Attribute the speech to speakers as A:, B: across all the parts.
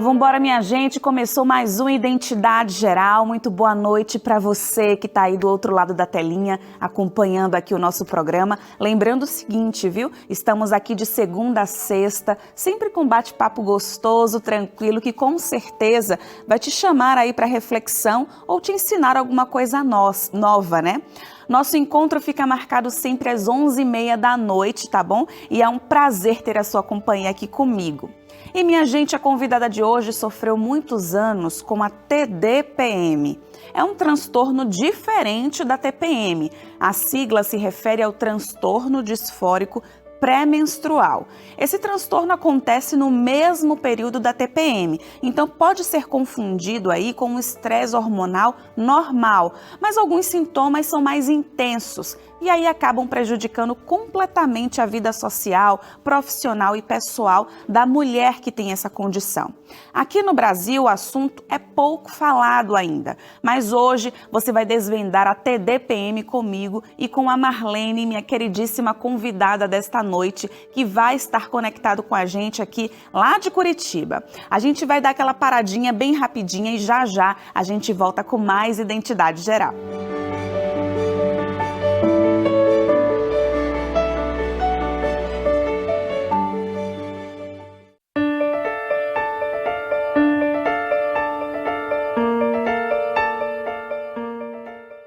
A: Vambora, minha gente, começou mais um Identidade Geral. Muito boa noite para você que está aí do outro lado da telinha, acompanhando aqui o nosso programa. Lembrando o seguinte, viu? Estamos aqui de segunda a sexta, sempre com bate-papo gostoso, tranquilo, que com certeza vai te chamar aí para reflexão ou te ensinar alguma coisa nova, né? Nosso encontro fica marcado sempre às 11h30 da noite, tá bom? E é um prazer ter a sua companhia aqui comigo. E minha gente, a convidada de hoje sofreu muitos anos com a TDPM. É um transtorno diferente da TPM. A sigla se refere ao transtorno disfórico pré-menstrual. Esse transtorno acontece no mesmo período da TPM, então pode ser confundido aí com um estresse hormonal normal, mas alguns sintomas são mais intensos e aí acabam prejudicando completamente a vida social, profissional e pessoal da mulher que tem essa condição. Aqui no Brasil o assunto é pouco falado ainda, mas hoje você vai desvendar a TDPM comigo e com a Marlene, minha queridíssima convidada desta noite, que vai estar conectado com a gente aqui lá de Curitiba. A gente vai dar aquela paradinha bem rapidinha e já já a gente volta com mais Identidade Geral.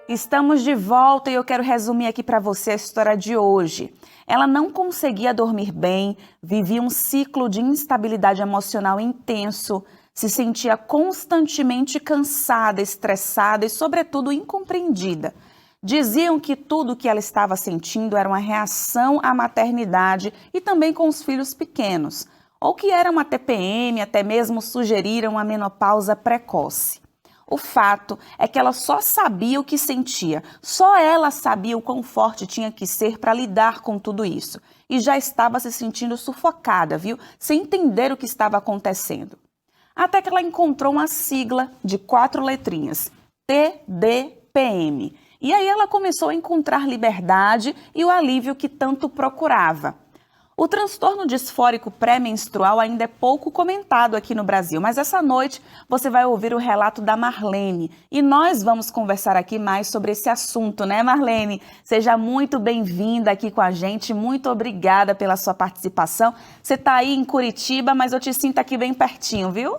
A: Estamos de volta e eu quero resumir aqui para você a história de hoje. Ela não conseguia dormir bem, vivia um ciclo de instabilidade emocional intenso, se sentia constantemente cansada, estressada e, sobretudo, incompreendida. Diziam que tudo o que ela estava sentindo era uma reação à maternidade e também com os filhos pequenos, ou que era uma TPM, até mesmo sugeriram a menopausa precoce. O fato é que ela só sabia o que sentia, só ela sabia o quão forte tinha que ser para lidar com tudo isso. E já estava se sentindo sufocada, viu? Sem entender o que estava acontecendo. Até que ela encontrou uma sigla de 4 letrinhas, TDPM. E aí ela começou a encontrar liberdade e o alívio que tanto procurava. O transtorno disfórico pré-menstrual ainda é pouco comentado aqui no Brasil, mas essa noite você vai ouvir o relato da Marlene e nós vamos conversar aqui mais sobre esse assunto, né, Marlene? Seja muito bem-vinda aqui com a gente, muito obrigada pela sua participação. Você está aí em Curitiba, mas eu te sinto aqui bem pertinho, viu?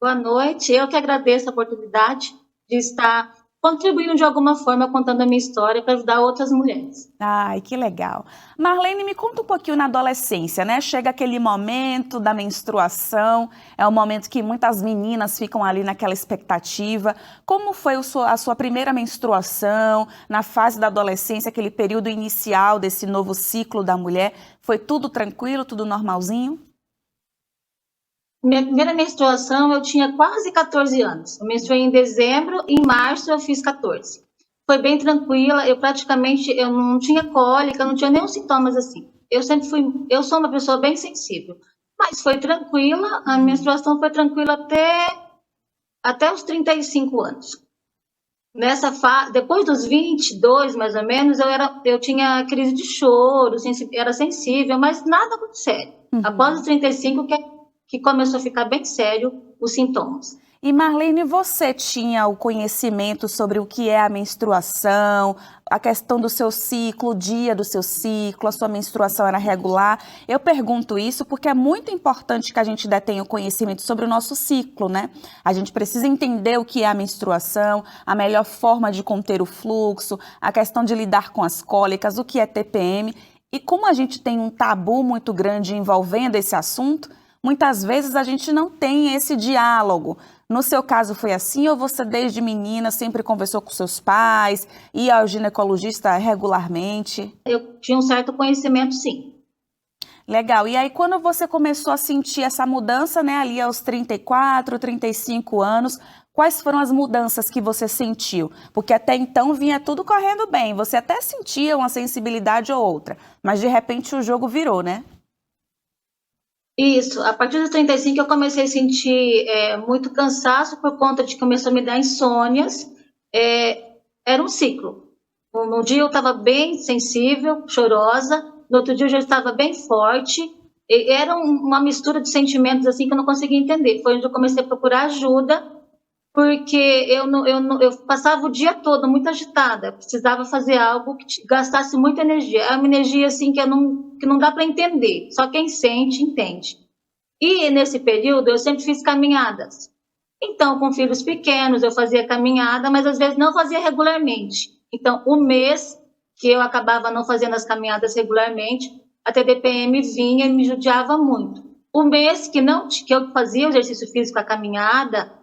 B: Boa noite, eu que agradeço a oportunidade de estar contribuindo de alguma forma, contando a minha história para ajudar outras mulheres.
A: Ai, que legal. Marlene, me conta um pouquinho na adolescência, né? Chega aquele momento da menstruação, é o momento que muitas meninas ficam ali naquela expectativa. Como foi a sua primeira menstruação, na fase da adolescência, aquele período inicial desse novo ciclo da mulher? Foi tudo tranquilo, tudo normalzinho?
B: Minha primeira menstruação, eu tinha quase 14 anos. Eu menstruei em dezembro, em março eu fiz 14. Foi bem tranquila, eu não tinha cólica, não tinha nenhum sintomas assim. Eu sou uma pessoa bem sensível, mas foi tranquila, a menstruação foi tranquila até os 35 anos. Depois dos 22, mais ou menos, eu tinha crise de choro, era sensível, mas nada muito sério. Após os 35 que começou a ficar bem sério os sintomas.
A: E Marlene, você tinha o conhecimento sobre o que é a menstruação, a questão do seu ciclo, o dia do seu ciclo, a sua menstruação era regular? Eu pergunto isso porque é muito importante que a gente tenha o conhecimento sobre o nosso ciclo, né? A gente precisa entender o que é a menstruação, a melhor forma de conter o fluxo, a questão de lidar com as cólicas, o que é TPM. E como a gente tem um tabu muito grande envolvendo esse assunto, muitas vezes a gente não tem esse diálogo. No seu caso foi assim ou você desde menina sempre conversou com seus pais, ia ao ginecologista regularmente?
B: Eu tinha um certo conhecimento, sim.
A: Legal. E aí quando você começou a sentir essa mudança, né, ali aos 34, 35 anos, quais foram as mudanças que você sentiu? Porque até então vinha tudo correndo bem, você até sentia uma sensibilidade ou outra, mas de repente o jogo virou, né?
B: Isso, a partir dos 35 eu comecei a sentir muito cansaço por conta de que começou a me dar insônias. Era um ciclo. Um dia eu estava bem sensível, chorosa, no outro dia eu já estava bem forte, Era uma mistura de sentimentos assim que eu não conseguia entender. Foi onde eu comecei a procurar ajuda, porque eu passava o dia todo muito agitada, precisava fazer algo que gastasse muita energia. É uma energia assim que não dá para entender, só quem sente, entende. E nesse período eu sempre fiz caminhadas. Então, com filhos pequenos, eu fazia caminhada, mas às vezes não fazia regularmente. Então, o mês que eu acabava não fazendo as caminhadas regularmente, a TDPM vinha e me judiava muito. O mês que eu fazia o exercício físico, a caminhada,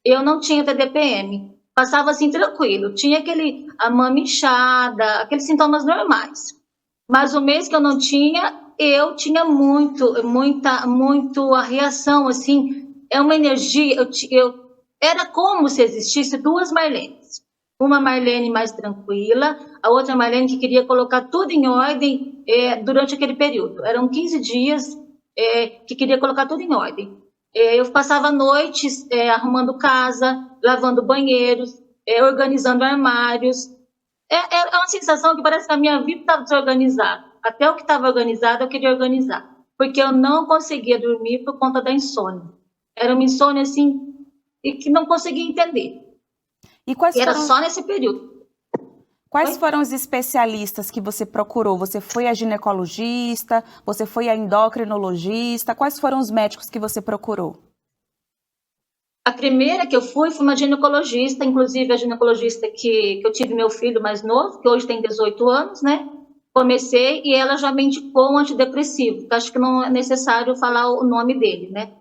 B: eu não tinha TDPM. Passava assim tranquilo. Tinha a mama inchada, aqueles sintomas normais. Mas o mês que eu não tinha, eu tinha muito a reação, assim, é uma energia, era como se existisse duas Marlenes. Uma Marlene mais tranquila, a outra Marlene que queria colocar tudo em ordem durante aquele período. Eram 15 dias que queria colocar tudo em ordem. Eu passava noites arrumando casa, lavando banheiros, organizando armários. É uma sensação que parece que a minha vida estava desorganizada. Até o que estava organizado eu queria organizar, porque eu não conseguia dormir por conta da insônia. Era uma insônia assim e que não conseguia entender. E era só nesse período.
A: Quais foram os especialistas que você procurou? Você foi a ginecologista? Você foi a endocrinologista? Quais foram os médicos que você procurou?
B: A primeira que eu fui foi uma ginecologista, inclusive a ginecologista que eu tive meu filho mais novo, que hoje tem 18 anos, né? Comecei e ela já me indicou um antidepressivo, que acho que não é necessário falar o nome dele, né?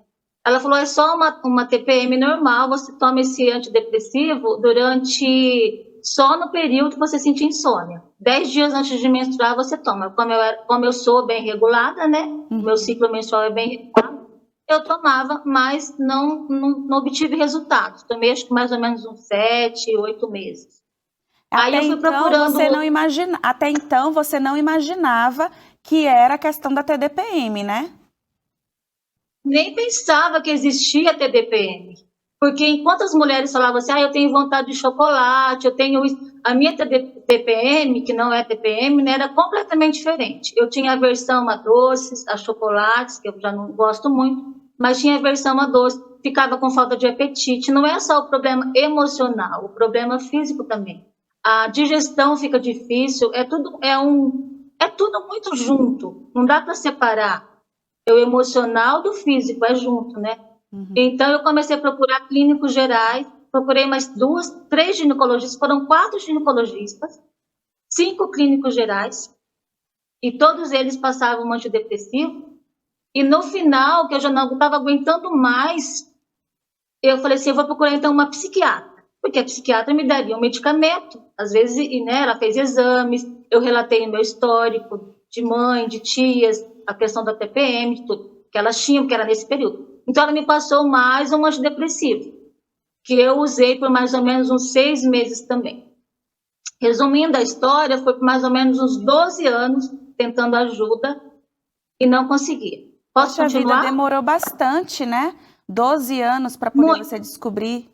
B: Ela falou, é só uma TPM normal, você toma esse antidepressivo só no período que você sentir insônia. 10 dias antes de menstruar, você toma. Como eu sou bem regulada, né? Meu ciclo menstrual é bem regulado, eu tomava, mas não obtive resultados. Tomei acho que mais ou menos uns 7, 8 meses.
A: Aí eu fui procurando... Até então você não imaginava que era a questão da TDPM, né?
B: Nem pensava que existia TDPM. Porque enquanto as mulheres falavam assim, eu tenho vontade de chocolate, a minha TPM, que não é TPM, né, era completamente diferente. Eu tinha aversão a doces, a chocolates, que eu já não gosto muito, mas tinha aversão a doces, ficava com falta de apetite. Não é só o problema emocional, o problema físico também. A digestão fica difícil, é tudo muito junto, não dá para separar. O emocional do físico é junto, né? Então, eu comecei a procurar clínicos gerais, procurei mais 2, 3 ginecologistas, foram 4 ginecologistas, 5 clínicos gerais, e todos eles passavam um antidepressivo, e no final, que eu já não estava aguentando mais, eu falei assim, eu vou procurar então uma psiquiatra, porque a psiquiatra me daria um medicamento, às vezes, né, ela fez exames, eu relatei o meu histórico de mãe, de tias, a questão da TPM, de tudo, que elas tinham, que era nesse período. Então, ela me passou mais um antidepressivo, que eu usei por mais ou menos uns 6 meses também. Resumindo a história, foi por mais ou menos uns 12 anos tentando ajuda e não conseguia. Posso continuar?
A: A vida demorou bastante, né? 12 anos para poder você descobrir.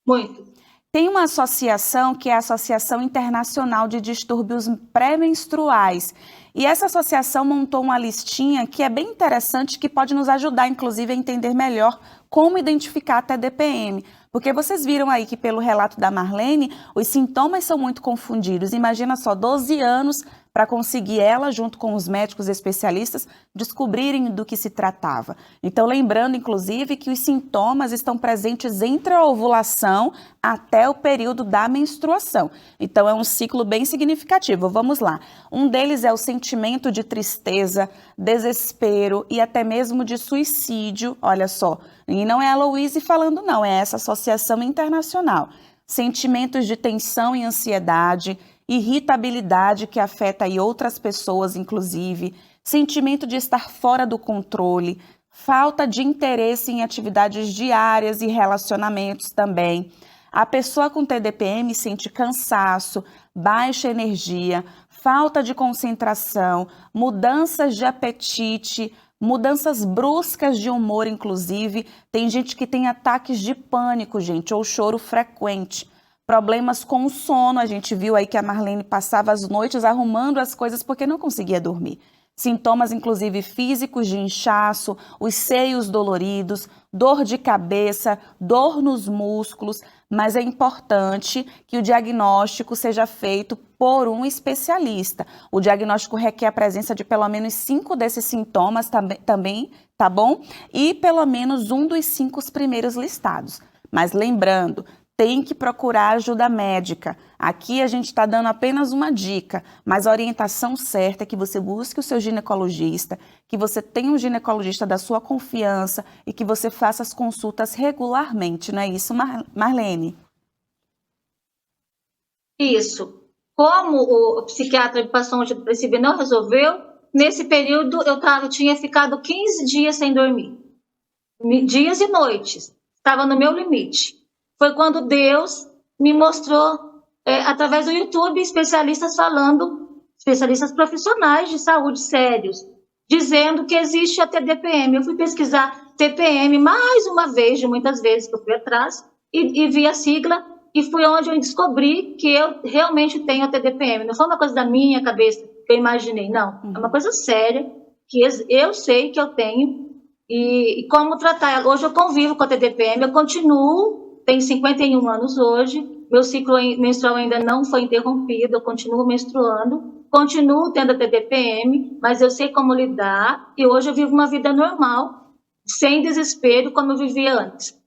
B: Muito.
A: Tem uma associação que é a Associação Internacional de Distúrbios Pré-Menstruais. E essa associação montou uma listinha que é bem interessante, que pode nos ajudar, inclusive, a entender melhor como identificar a TDPM. Porque vocês viram aí que, pelo relato da Marlene, os sintomas são muito confundidos. Imagina só, 12 anos para conseguir ela, junto com os médicos especialistas, descobrirem do que se tratava. Então, lembrando, inclusive, que os sintomas estão presentes entre a ovulação até o período da menstruação. Então, é um ciclo bem significativo. Vamos lá. Um deles é o sentimento de tristeza, desespero e até mesmo de suicídio. Olha só, e não é a Louise falando não, é essa associação internacional. Sentimentos de tensão e ansiedade, irritabilidade que afeta aí outras pessoas, inclusive, sentimento de estar fora do controle, falta de interesse em atividades diárias e relacionamentos também. A pessoa com TDPM sente cansaço, baixa energia, falta de concentração, mudanças de apetite, mudanças bruscas de humor, inclusive. Tem gente que tem ataques de pânico, gente, ou choro frequente. Problemas com o sono, a gente viu aí que a Marlene passava as noites arrumando as coisas porque não conseguia dormir. Sintomas, inclusive, físicos de inchaço, os seios doloridos, dor de cabeça, dor nos músculos, mas é importante que o diagnóstico seja feito por um especialista. O diagnóstico requer a presença de pelo menos 5 desses sintomas também, tá bom? E pelo menos um dos 5 primeiros listados. Mas lembrando, tem que procurar ajuda médica. Aqui a gente está dando apenas uma dica, mas a orientação certa é que você busque o seu ginecologista, que você tenha um ginecologista da sua confiança e que você faça as consultas regularmente, não é isso, Marlene?
B: Isso. Como o psiquiatra me passou um antidepressivo e não resolveu, nesse período eu tinha ficado 15 dias sem dormir. Dias e noites. Estava no meu limite. Foi quando Deus me mostrou, através do YouTube, especialistas profissionais de saúde sérios, dizendo que existe a TDPM. Eu fui pesquisar TPM mais uma vez, de muitas vezes que eu fui atrás, e vi a sigla, e foi onde eu descobri que eu realmente tenho a TDPM. Não foi uma coisa da minha cabeça, que eu imaginei, não. É uma coisa séria, que eu sei que eu tenho, e como tratar ela. Hoje eu convivo com a TDPM, eu continuo, tenho 51 anos hoje, meu ciclo menstrual ainda não foi interrompido, eu continuo menstruando, continuo tendo a TDPM, mas eu sei como lidar, e hoje eu vivo uma vida normal, sem desespero, como eu vivia antes.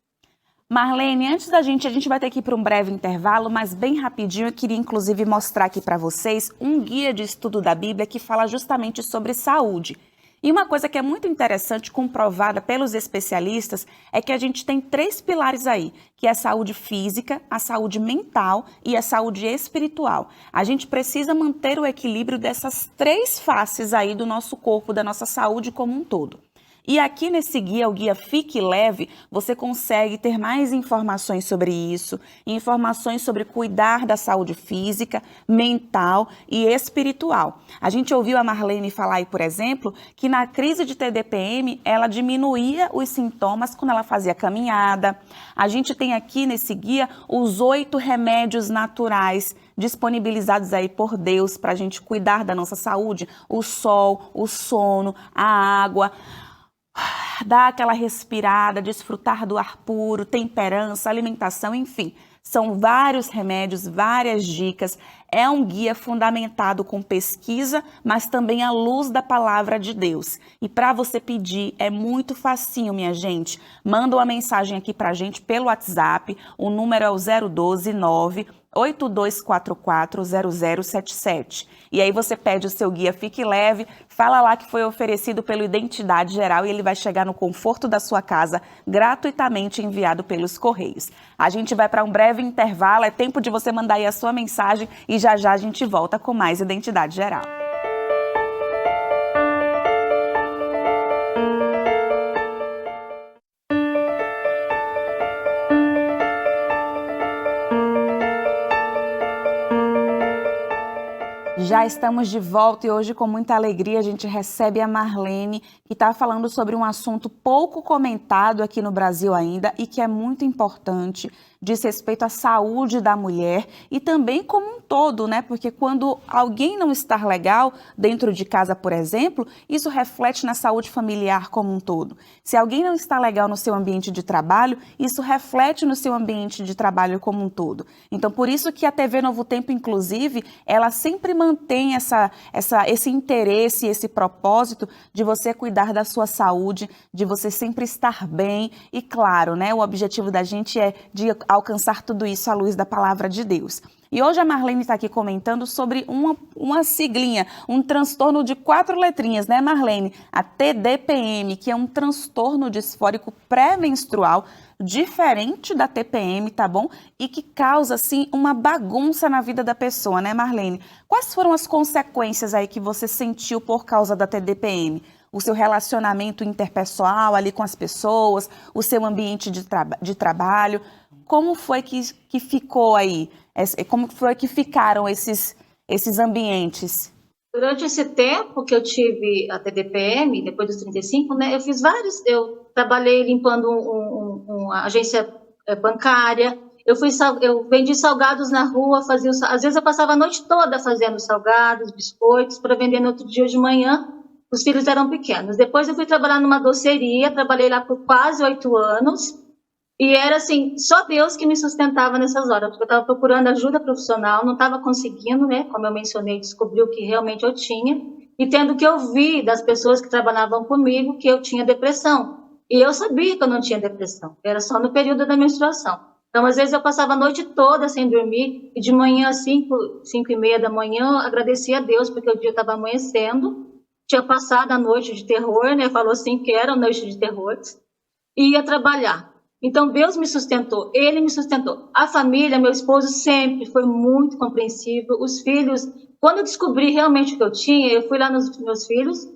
A: Marlene, antes a gente vai ter que ir para um breve intervalo, mas bem rapidinho eu queria inclusive mostrar aqui para vocês um guia de estudo da Bíblia que fala justamente sobre saúde. E uma coisa que é muito interessante, comprovada pelos especialistas, é que a gente tem 3 pilares aí, que é a saúde física, a saúde mental e a saúde espiritual. A gente precisa manter o equilíbrio dessas 3 faces aí do nosso corpo, da nossa saúde como um todo. E aqui nesse guia, o guia Fique Leve, você consegue ter mais informações sobre isso, informações sobre cuidar da saúde física, mental e espiritual. A gente ouviu a Marlene falar aí, por exemplo, que na crise de TDPM, ela diminuía os sintomas quando ela fazia caminhada. A gente tem aqui nesse guia os 8 remédios naturais disponibilizados aí por Deus para a gente cuidar da nossa saúde: o sol, o sono, a água. Dar aquela respirada, desfrutar do ar puro, temperança, alimentação, enfim. São vários remédios, várias dicas. É um guia fundamentado com pesquisa, mas também à luz da palavra de Deus. E para você pedir, é muito facinho, minha gente. Manda uma mensagem aqui para a gente pelo WhatsApp. O número é o 012 982440077. E aí você pede o seu guia Fique Leve, fala lá que foi oferecido pelo Identidade Geral e ele vai chegar no conforto da sua casa, gratuitamente enviado pelos Correios. A gente vai para um breve intervalo, é tempo de você mandar aí a sua mensagem e já a gente volta com mais Identidade Geral. Já estamos de volta e hoje, com muita alegria, a gente recebe a Marlene, que está falando sobre um assunto pouco comentado aqui no Brasil ainda e que é muito importante, diz respeito à saúde da mulher e também como um todo, né? Porque quando alguém não está legal dentro de casa, por exemplo, isso reflete na saúde familiar como um todo. Se alguém não está legal no seu ambiente de trabalho, isso reflete no seu ambiente de trabalho como um todo. Então, por isso que a TV Novo Tempo, inclusive, ela sempre mantém esse interesse, esse propósito de você cuidar da sua saúde, de você sempre estar bem e, claro, né, o objetivo da gente é de alcançar tudo isso à luz da palavra de Deus. E hoje a Marlene está aqui comentando sobre uma siglinha, um transtorno de 4 letrinhas, né, Marlene? A TDPM, que é um transtorno disfórico pré-menstrual, diferente da TPM, tá bom? E que causa, assim, uma bagunça na vida da pessoa, né, Marlene? Quais foram as consequências aí que você sentiu por causa da TDPM? O seu relacionamento interpessoal ali com as pessoas, o seu ambiente de trabalho. Como foi que ficou aí? Como foi que ficaram esses ambientes?
B: Durante esse tempo que eu tive a TDPM, depois dos 35, né, eu trabalhei limpando uma agência bancária, eu vendi salgados na rua, às vezes eu passava a noite toda fazendo salgados, biscoitos, para vender no outro dia de manhã, os filhos eram pequenos. Depois eu fui trabalhar numa doceria, trabalhei lá por quase 8 anos, e era assim, só Deus que me sustentava nessas horas, porque eu estava procurando ajuda profissional, não estava conseguindo, né? Como eu mencionei, descobri o que realmente eu tinha, e tendo que ouvir das pessoas que trabalhavam comigo que eu tinha depressão. E eu sabia que eu não tinha depressão, era só no período da menstruação. Então, às vezes, eu passava a noite toda sem dormir, e de manhã, 5h30 da manhã, agradecia a Deus, porque o dia estava amanhecendo, tinha passado a noite de terror, né? Falou assim que era a noite de terror, e ia trabalhar. Então, Deus me sustentou, Ele me sustentou. A família, meu esposo sempre foi muito compreensível. Os filhos, quando eu descobri realmente o que eu tinha, eu fui lá nos meus filhos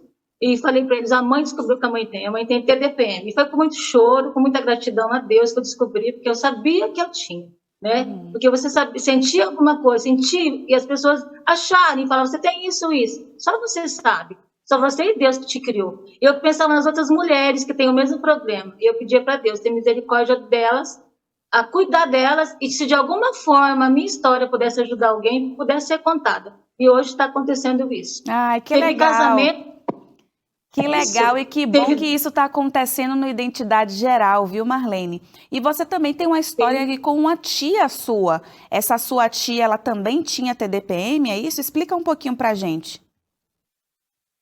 B: e falei para eles, a mãe descobriu que a mãe tem TDPM. E foi com muito choro, com muita gratidão a Deus que eu descobri, porque eu sabia que eu tinha, né? Porque você sentia alguma coisa, sentia, e as pessoas acharem, falavam, você tem isso, só você sabe. Só você e Deus que te criou. Eu pensava nas outras mulheres que têm o mesmo problema. E eu pedia para Deus ter misericórdia delas, a cuidar delas, e se de alguma forma a minha história pudesse ajudar alguém, pudesse ser contada. E hoje está acontecendo isso.
A: Ai, que
B: Teve
A: legal.
B: casamento.
A: Que legal e que bom que isso está acontecendo no Identidade Geral, viu, Marlene? E você também tem uma história aqui com uma tia sua. Essa sua tia, ela também tinha TDPM, é isso? Explica um pouquinho pra gente.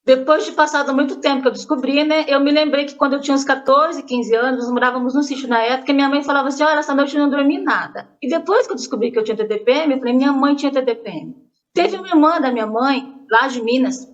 B: Depois de passado muito tempo que eu descobri, né, eu me lembrei que quando eu tinha uns 14, 15 anos, nós morávamos num sítio na época, e minha mãe falava assim, olha, essa noite eu não dormi nada. E depois que eu descobri que eu tinha TDPM, eu falei, minha mãe tinha TDPM. Teve uma irmã da minha mãe, lá de Minas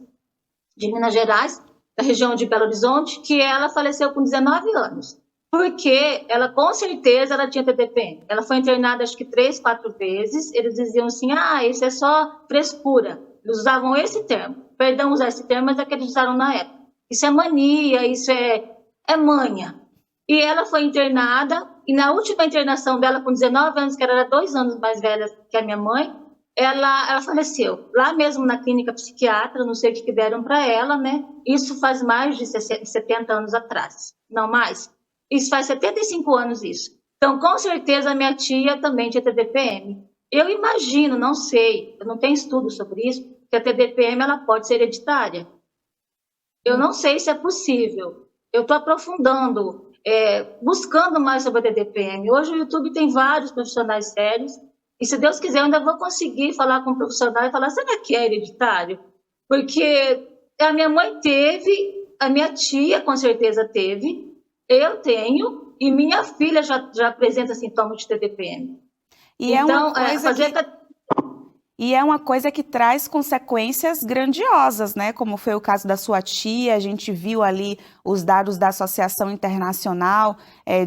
B: Gerais, da região de Belo Horizonte, que ela faleceu com 19 anos. Porque ela, com certeza, ela tinha TDPM. Ela foi internada, acho que 3, 4 vezes. Eles diziam assim, isso é só frescura. Eles usavam esse termo. Perdão usar esse termo, mas é que eles usaram na época. Isso é mania, isso é manha. E ela foi internada, e na última internação dela, com 19 anos, que ela era 2 anos mais velha que a minha mãe, ela faleceu. Lá mesmo na clínica psiquiatra, não sei o que deram para ela, né? Isso faz mais de 70 anos atrás. Não mais. Isso faz 75 anos isso. Então, com certeza, a minha tia também tinha TDPM. Eu imagino, não sei, eu não tenho estudo sobre isso, que a TDPM ela pode ser hereditária. Eu não sei se é possível. Eu estou aprofundando, buscando mais sobre a TDPM. Hoje o YouTube tem vários profissionais sérios, e se Deus quiser, eu ainda vou conseguir falar com um profissional e falar, será que é hereditário? Porque a minha mãe teve, a minha tia com certeza teve, eu tenho, e minha filha já apresenta sintomas de TDPM.
A: E
B: então,
A: é uma coisa que traz consequências grandiosas, né? Como foi o caso da sua tia, a gente viu ali os dados da Associação Internacional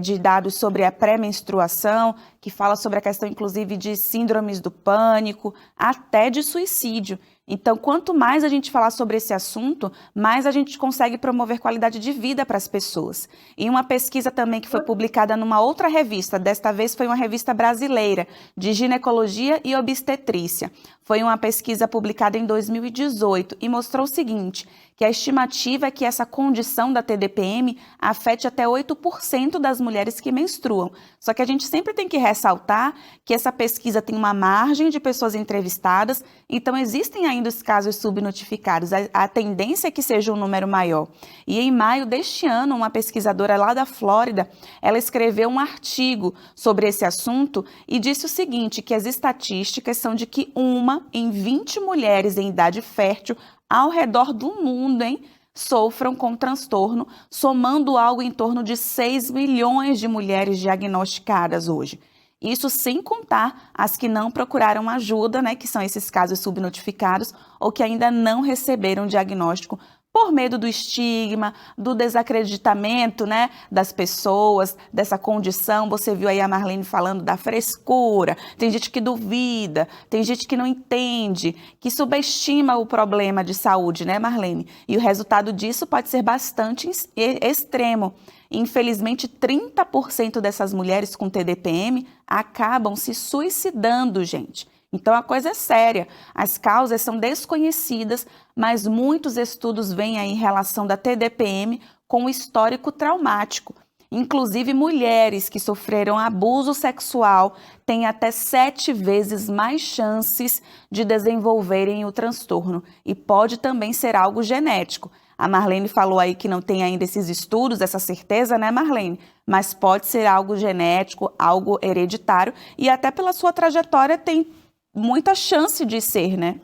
A: de dados sobre a pré-menstruação, que fala sobre a questão, inclusive, de síndromes do pânico, até de suicídio. Então, quanto mais a gente falar sobre esse assunto, mais a gente consegue promover qualidade de vida para as pessoas. E uma pesquisa também que foi publicada numa outra revista, desta vez foi uma revista brasileira, de ginecologia e obstetrícia. Foi uma pesquisa publicada em 2018 e mostrou o seguinte, que a estimativa é que essa condição da TDPM afete até 8% das mulheres que menstruam. Só que a gente sempre tem que ressaltar que essa pesquisa tem uma margem de pessoas entrevistadas, então existem ainda os casos subnotificados. A tendência é que seja um número maior. E em maio deste ano, uma pesquisadora lá da Flórida, ela escreveu um artigo sobre esse assunto e disse o seguinte, que as estatísticas são de que 1 em 20 mulheres em idade fértil ao redor do mundo, sofram com transtorno, somando algo em torno de 6 milhões de mulheres diagnosticadas hoje. Isso sem contar as que não procuraram ajuda, que são esses casos subnotificados ou que ainda não receberam diagnóstico por medo do estigma, do desacreditamento, das pessoas, dessa condição. Você viu aí a Marlene falando da frescura, tem gente que duvida, tem gente que não entende, que subestima o problema de saúde, Marlene? E o resultado disso pode ser bastante extremo. Infelizmente, 30% dessas mulheres com TDPM acabam se suicidando, gente. Então, a coisa é séria. As causas são desconhecidas, mas muitos estudos vêm aí em relação da TDPM com o histórico traumático. Inclusive, mulheres que sofreram abuso sexual têm até 7 vezes mais chances de desenvolverem o transtorno. E pode também ser algo genético. A Marlene falou aí que não tem ainda esses estudos, essa certeza, né, Marlene? Mas pode ser algo genético, algo hereditário, e até pela sua trajetória tem muita chance de ser, né?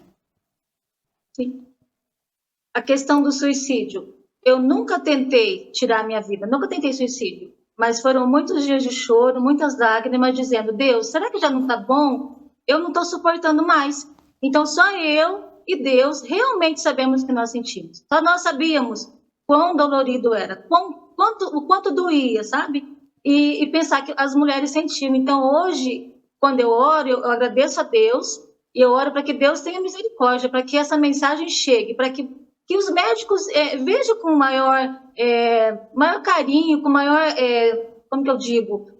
B: Sim. A questão do suicídio. Eu nunca tentei tirar a minha vida, nunca tentei suicídio, mas foram muitos dias de choro, muitas lágrimas, dizendo: Deus, será que já não está bom? Eu não estou suportando mais. Então, só eu e Deus realmente sabemos o que nós sentimos. Só nós sabíamos quão dolorido era, o quanto doía, sabe? E pensar que as mulheres sentiam. Então, hoje, quando eu oro, eu agradeço a Deus e eu oro para que Deus tenha misericórdia, para que essa mensagem chegue, para que os médicos vejam com maior carinho, com maior, como que eu digo,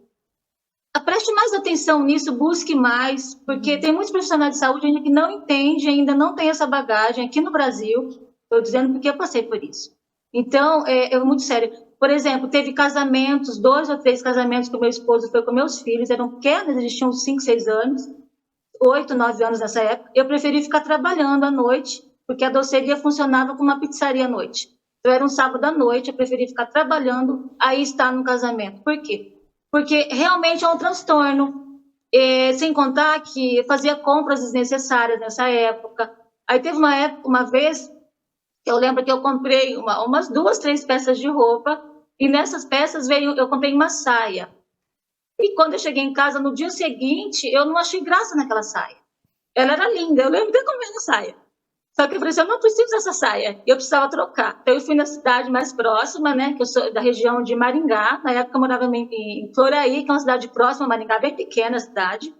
B: preste mais atenção nisso, busque mais, porque tem muitos profissionais de saúde ainda que não entendem, ainda não tem essa bagagem aqui no Brasil. Estou dizendo porque eu passei por isso. Então, é muito sério. Por exemplo, teve casamentos, 2 ou 3 casamentos que o meu esposo foi com meus filhos, eram pequenos, eles tinham 5, 6 anos, 8, 9 anos nessa época. Eu preferi ficar trabalhando à noite, porque a doceria funcionava como uma pizzaria à noite. Então, era um sábado à noite, eu preferi ficar trabalhando, aí estar no casamento. Por quê? Porque realmente é um transtorno, sem contar que eu fazia compras desnecessárias nessa época. Aí teve uma vez, eu lembro que eu comprei umas 2, 3 peças de roupa, e nessas peças eu comprei uma saia. E quando eu cheguei em casa, no dia seguinte, eu não achei graça naquela saia. Ela era linda, eu lembro de comer a saia. Só que eu falei assim, eu não preciso dessa saia, eu precisava trocar. Então eu fui na cidade mais próxima, né, que eu sou da região de Maringá, na época eu morava em Floraí, que é uma cidade próxima a Maringá, bem pequena a cidade,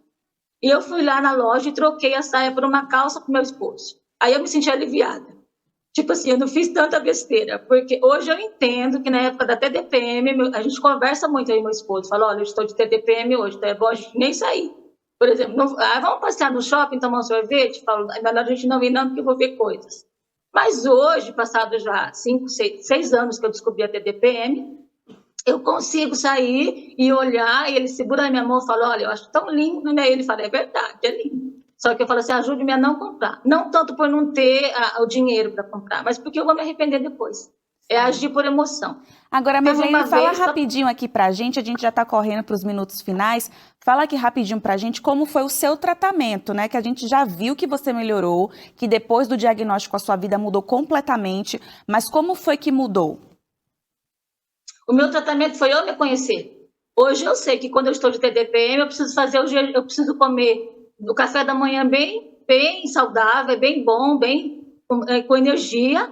B: e eu fui lá na loja e troquei a saia por uma calça para o meu esposo. Aí eu me senti aliviada. Tipo assim, eu não fiz tanta besteira, porque hoje eu entendo que na época da TDPM, a gente conversa muito aí, meu esposo, fala, olha, eu estou de TDPM hoje, então é bom a gente nem sair. Por exemplo, vamos passear no shopping, tomar um sorvete? Falo, é melhor a gente não ir não, porque eu vou ver coisas. Mas hoje, passado já 5, 6 anos que eu descobri a TDPM, eu consigo sair e olhar, e ele segura na minha mão e fala, olha, eu acho tão lindo, né? E ele fala, é verdade, é lindo. Só que eu falo assim, ajude-me a não comprar. Não tanto por não ter o dinheiro para comprar, mas porque eu vou me arrepender depois. É agir por emoção.
A: Agora, Marlene, fala rapidinho aqui pra gente, a gente já tá correndo para os minutos finais, fala aqui rapidinho pra gente como foi o seu tratamento, né? Que a gente já viu que você melhorou, que depois do diagnóstico a sua vida mudou completamente, mas como foi que mudou?
B: O meu tratamento foi eu me conhecer. Hoje eu sei que quando eu estou de TDPM, eu preciso comer o café da manhã bem saudável, bem bom, com energia.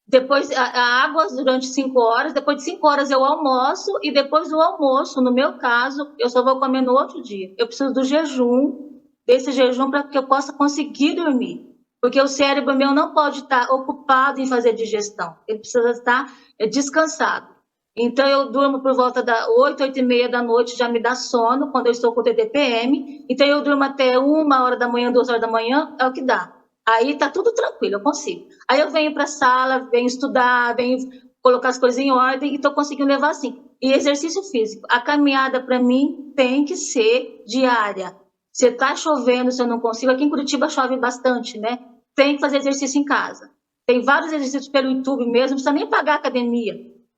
B: Depois a água durante 5 horas, depois de 5 horas eu almoço, e depois do almoço, no meu caso, eu só vou comer no outro dia. Eu preciso do jejum, desse jejum, para que eu possa conseguir dormir. Porque o cérebro meu não pode estar ocupado em fazer digestão, ele precisa estar descansado. Então eu durmo por volta das 8, 8 e meia da noite, já me dá sono quando eu estou com o TDPM, então eu durmo até 1 hora da manhã, 2 horas da manhã, é o que dá. Aí tá tudo tranquilo, eu consigo. Aí eu venho para a sala, venho estudar, venho colocar as coisas em ordem e estou conseguindo levar assim. E exercício físico. A caminhada, para mim, tem que ser diária. Se está chovendo, se eu não consigo, aqui em Curitiba chove bastante, né? Tem que fazer exercício em casa. Tem vários exercícios pelo YouTube mesmo, não precisa nem pagar academia.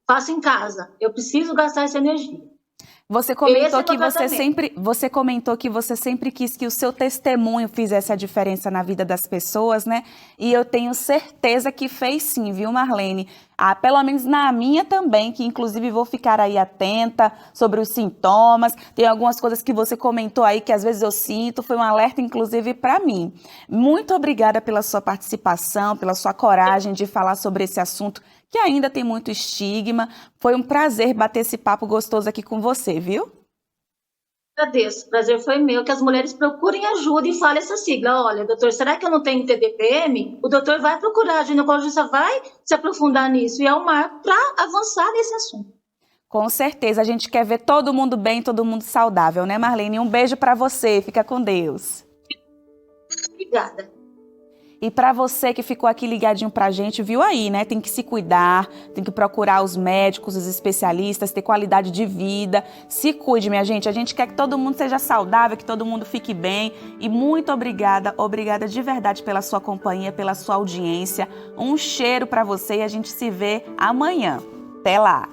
B: Faço em casa. Eu preciso gastar essa energia.
A: Você comentou que você sempre quis que o seu testemunho fizesse a diferença na vida das pessoas, né? E eu tenho certeza que fez sim, viu, Marlene? Pelo menos na minha também, que inclusive vou ficar aí atenta sobre os sintomas. Tem algumas coisas que você comentou aí que às vezes eu sinto, foi um alerta inclusive para mim. Muito obrigada pela sua participação, pela sua coragem de falar sobre esse assunto que ainda tem muito estigma. Foi um prazer bater esse papo gostoso aqui com você, viu?
B: Agradeço, o prazer foi meu, que as mulheres procurem ajuda e falem essa sigla. Olha, doutor, será que eu não tenho TDPM? O doutor vai procurar, a ginecologista vai se aprofundar nisso, e é um marco para avançar nesse assunto.
A: Com certeza, a gente quer ver todo mundo bem, todo mundo saudável, né, Marlene? Um beijo para você, fica com Deus.
B: Obrigada.
A: E para você que ficou aqui ligadinho pra gente, viu aí, né? Tem que se cuidar, tem que procurar os médicos, os especialistas, ter qualidade de vida. Se cuide, minha gente. A gente quer que todo mundo seja saudável, que todo mundo fique bem. E muito obrigada de verdade pela sua companhia, pela sua audiência. Um cheiro para você e a gente se vê amanhã. Até lá!